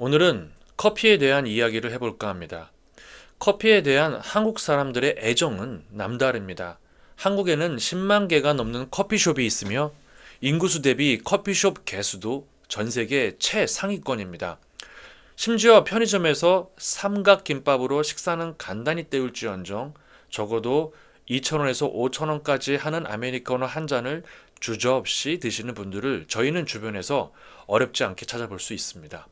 오늘은 커피에 대한 이야기를 해볼까 합니다. 커피에 대한 한국 사람들의 애정은 남다릅니다. 한국에는 10만 개가 넘는 커피숍이 있으며 인구수 대비 커피숍 개수도 전 세계 최상위권입니다. 심지어 편의점에서 삼각김밥으로 식사는 간단히 때울지언정 적어도 2,000원에서 5,000원까지 하는 아메리카노 한 잔을 주저없이 드시는 분들을 저희는 주변에서 어렵지 않게 찾아볼 수 있습니다.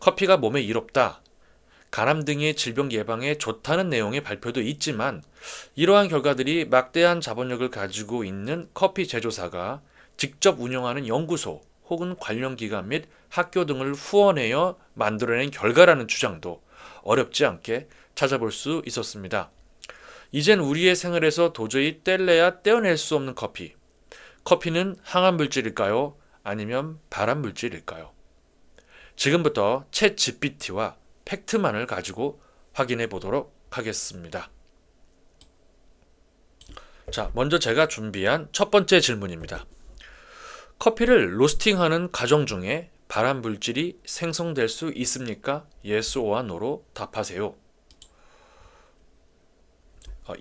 커피가 몸에 이롭다, 간암 등의 질병 예방에 좋다는 내용의 발표도 있지만 이러한 결과들이 막대한 자본력을 가지고 있는 커피 제조사가 직접 운영하는 연구소 혹은 관련 기관 및 학교 등을 후원하여 만들어낸 결과라는 주장도 어렵지 않게 찾아볼 수 있었습니다. 이젠 우리의 생활에서 도저히 뗄래야 떼어낼 수 없는 커피. 커피는 항암 물질일까요? 아니면 발암 물질일까요? 지금부터 챗 GPT와 팩트만을 가지고 확인해 보도록 하겠습니다. 자, 먼저 제가 준비한 첫 번째 질문입니다. 커피를 로스팅하는 과정 중에 발암 물질이 생성될 수 있습니까? Yes or No로 답하세요.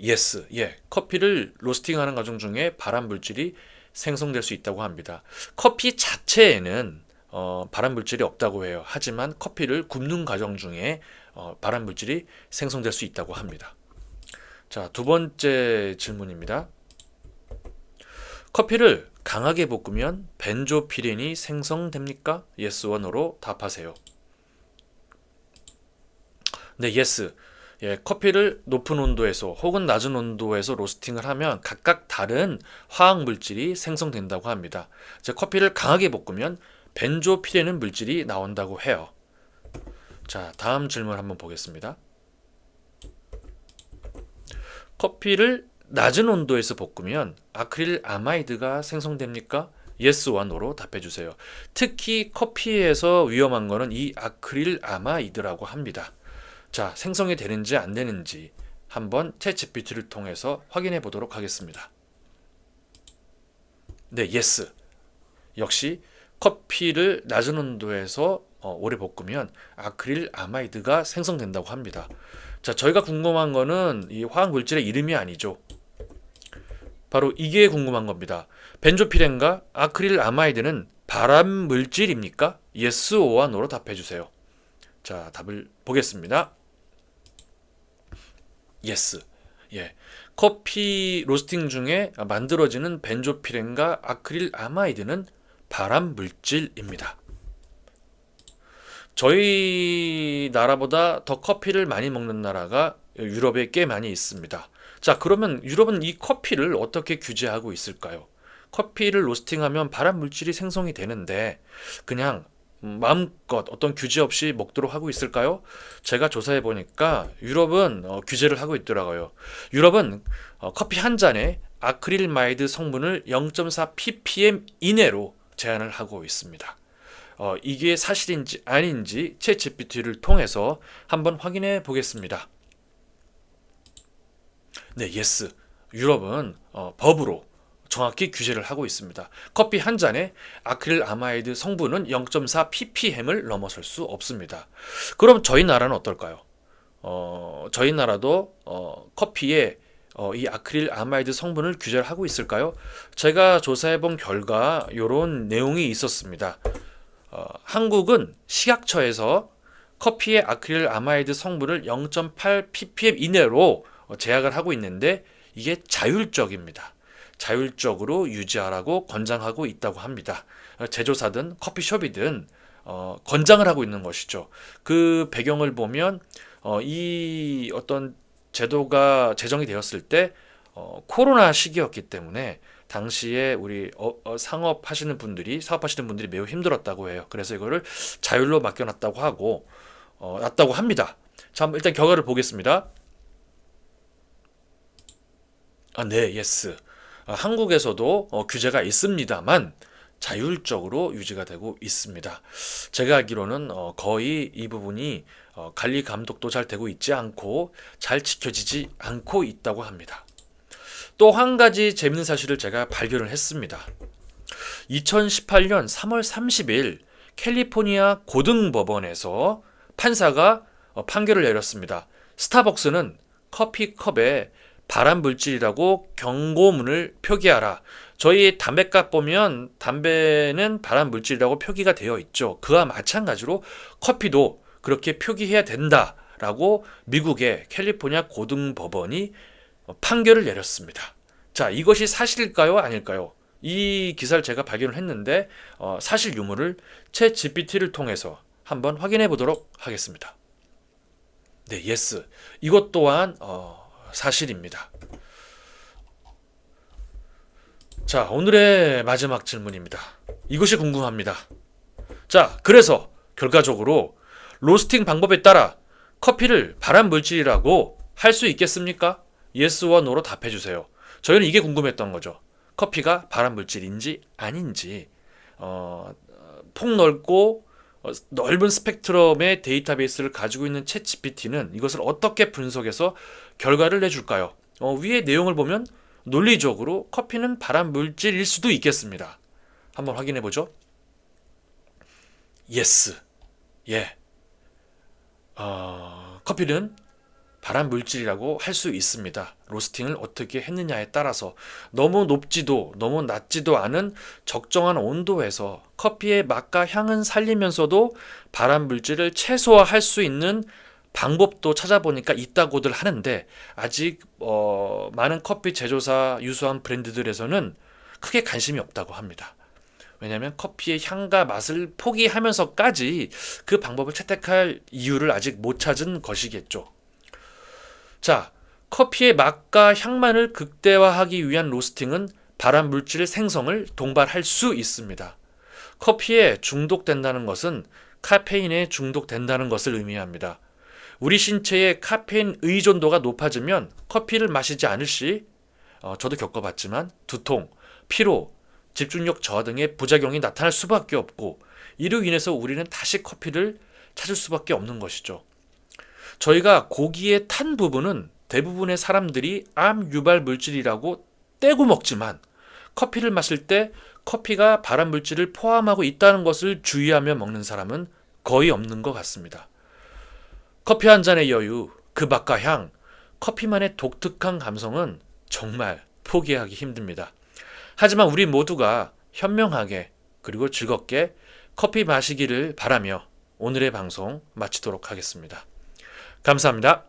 Yes, 예. 커피를 로스팅하는 과정 중에 발암 물질이 생성될 수 있다고 합니다. 커피 자체에는 발암 물질이 없다고 해요. 하지만 커피를 굽는 과정 중에 발암 물질이 생성될 수 있다고 합니다. 자, 두 번째 질문입니다. 커피를 강하게 볶으면 벤조피렌이 생성됩니까? Yes or No로 답하세요. 네, yes. 예, 커피를 높은 온도에서 혹은 낮은 온도에서 로스팅을 하면 각각 다른 화학 물질이 생성된다고 합니다. 즉, 커피를 강하게 볶으면 벤조피레는 물질이 나온다고 해요. 자, 다음 질문 한번 보겠습니다. 커피를 낮은 온도에서 볶으면 아크릴 아마이드가 생성됩니까? Yes or No로 답해주세요. 특히 커피에서 위험한 거는 이 아크릴 아마이드라고 합니다. 자, 생성이 되는지 안 되는지 한번 챗GPT를 통해서 확인해 보도록 하겠습니다. 네, yes. 역시 커피를 낮은 온도에서 오래 볶으면 아크릴 아마이드가 생성된다고 합니다. 자, 저희가 궁금한 거는 이 화학 물질의 이름이 아니죠. 바로 이게 궁금한 겁니다. 벤조피렌과 아크릴 아마이드는 발암 물질입니까? Yes or No로 답해 주세요. 자, 답을 보겠습니다. Yes. 예. 커피 로스팅 중에 만들어지는 벤조피렌과 아크릴 아마이드는 발암 물질입니다. 저희 나라보다 더 커피를 많이 먹는 나라가 유럽에 꽤 많이 있습니다. 자, 그러면 유럽은 이 커피를 어떻게 규제하고 있을까요? 커피를 로스팅하면 발암 물질이 생성이 되는데 그냥 마음껏 어떤 규제 없이 먹도록 하고 있을까요? 제가 조사해 보니까 유럽은 규제를 하고 있더라고요. 유럽은 커피 한 잔에 아크릴마이드 성분을 0.4 ppm 이내로 제한을 하고 있습니다. 이게 사실인지 아닌지 챗GPT를 통해서 한번 확인해 보겠습니다. 네, yes. 유럽은 법으로 정확히 규제를 하고 있습니다. 커피 한 잔에 아크릴 아마이드 성분은 0.4 ppm을 넘어설 수 없습니다. 그럼 저희 나라는 어떨까요? 저희 나라도 커피에 이 아크릴 아마이드 성분을 규제를 하고 있을까요? 제가 조사해 본 결과 이런 내용이 있었습니다. 한국은 식약처에서 커피의 아크릴 아마이드 성분을 0.8 ppm 이내로 제약을 하고 있는데 이게 자율적입니다. 자율적으로 유지하라고 권장하고 있다고 합니다. 제조사든 커피숍이든 권장을 하고 있는 것이죠. 그 배경을 보면 이 어떤 제도가 제정이 되었을 때 코로나 시기였기 때문에 당시에 우리 사업하시는 분들이 매우 힘들었다고 해요. 그래서 이거를 자율로 맡겨놨다고 하고 놨다고 합니다. 자, 일단 결과를 보겠습니다. 네, 예스. 한국에서도 규제가 있습니다만 자율적으로 유지가 되고 있습니다. 제가 알기로는 거의 이 부분이 관리 감독도 잘 되고 있지 않고 잘 지켜지지 않고 있다고 합니다. 또 한 가지 재밌는 사실을 제가 발견을 했습니다. 2018년 3월 30일 캘리포니아 고등법원에서 판사가 판결을 내렸습니다. 스타벅스는 커피컵에 발암물질이라고 경고문을 표기하라. 저희 담배값 보면 담배는 발암물질이라고 표기가 되어 있죠. 그와 마찬가지로 커피도 그렇게 표기해야 된다라고 미국의 캘리포니아 고등법원이 판결을 내렸습니다. 자, 이것이 사실일까요? 아닐까요? 이 기사를 제가 발견을 했는데 사실 유무를 챗 GPT를 통해서 한번 확인해 보도록 하겠습니다. 네, 예스. 이것 또한 사실입니다. 자, 오늘의 마지막 질문입니다. 이것이 궁금합니다. 자, 그래서 결과적으로 로스팅 방법에 따라 커피를 발암 물질이라고 할 수 있겠습니까? 예스와 노로 답해 주세요. 저희는 이게 궁금했던 거죠. 커피가 발암 물질인지 아닌지 폭넓고 넓은 스펙트럼의 데이터베이스를 가지고 있는 챗 GPT는 이것을 어떻게 분석해서 결과를 내줄까요? 위의 내용을 보면 논리적으로 커피는 발암 물질일 수도 있겠습니다. 한번 확인해 보죠. 예스. 예. 커피는 발암 물질이라고 할 수 있습니다. 로스팅을 어떻게 했느냐에 따라서 너무 높지도 너무 낮지도 않은 적정한 온도에서 커피의 맛과 향은 살리면서도 발암 물질을 최소화할 수 있는 방법도 찾아보니까 있다고들 하는데 아직 많은 커피 제조사 유수한 브랜드들에서는 크게 관심이 없다고 합니다. 왜냐하면 커피의 향과 맛을 포기하면서까지 그 방법을 채택할 이유를 아직 못 찾은 것이겠죠. 자, 커피의 맛과 향만을 극대화하기 위한 로스팅은 발암 물질 생성을 동반할 수 있습니다. 커피에 중독된다는 것은 카페인에 중독된다는 것을 의미합니다. 우리 신체의 카페인 의존도가 높아지면 커피를 마시지 않을 시 저도 겪어봤지만 두통, 피로, 집중력 저하 등의 부작용이 나타날 수밖에 없고 이로 인해서 우리는 다시 커피를 찾을 수밖에 없는 것이죠. 저희가 고기의 탄 부분은 대부분의 사람들이 암 유발 물질이라고 떼고 먹지만 커피를 마실 때 커피가 발암 물질을 포함하고 있다는 것을 주의하며 먹는 사람은 거의 없는 것 같습니다. 커피 한 잔의 여유, 그 맛과 향, 커피만의 독특한 감성은 정말 포기하기 힘듭니다. 하지만 우리 모두가 현명하게 그리고 즐겁게 커피 마시기를 바라며 오늘의 방송 마치도록 하겠습니다. 감사합니다.